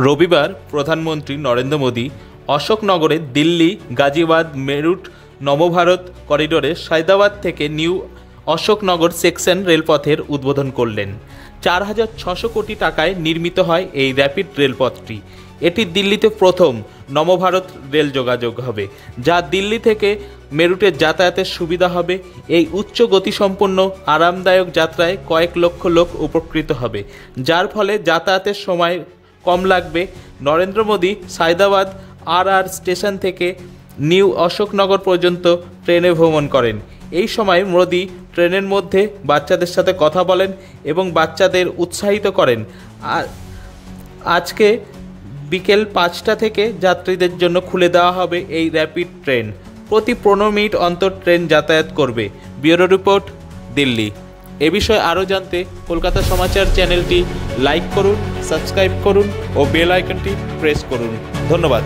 রবিবার প্রধানমন্ত্রী নরেন্দ্র মোদী অশোকনগরে দিল্লি গাজিয়াবাদ মেরুট নবভারত করিডোরে সায়দাবাদ থেকে নিউ অশোকনগর সেকশন রেলপথের উদ্বোধন করলেন। 4,600 কোটি টাকায় নির্মিত হয় এই র্যাপিড রেলপথটি। এটি দিল্লিতে প্রথম নবভারত রেল যোগাযোগ হবে, যা দিল্লি থেকে মেরুটের যাতায়াতের সুবিধা হবে। এই উচ্চ গতিসম্পন্ন আরামদায়ক যাত্রায় কয়েক লক্ষ লোক উপকৃত হবে, যার ফলে যাতায়াতের সময় কম লাগবে। নরেন্দ্র মোদী সায়দাবাদ স্টেশন থেকে নিউ অশোকনগর পর্যন্ত ট্রেনে ভ্রমণ করেন। এই সময় মোদী ট্রেনের মধ্যে বাচ্চাদের সাথে কথা বলেন এবং বাচ্চাদের উৎসাহিত করেন। আজকে বিকেল 5টা থেকে যাত্রীদের জন্য খুলে দেওয়া হবে এই র্যাপিড ট্রেন। প্রতি 15 মিনিট অন্তর ট্রেন যাতায়াত করবে। Bureau report, Delhi. এ বিষয়ে আরও জানতে কলকাতা সমাচার চ্যানেলটি লাইক করুন, সাবস্ক্রাইব করুন ও বেল আইকনটি প্রেস করুন। ধন্যবাদ।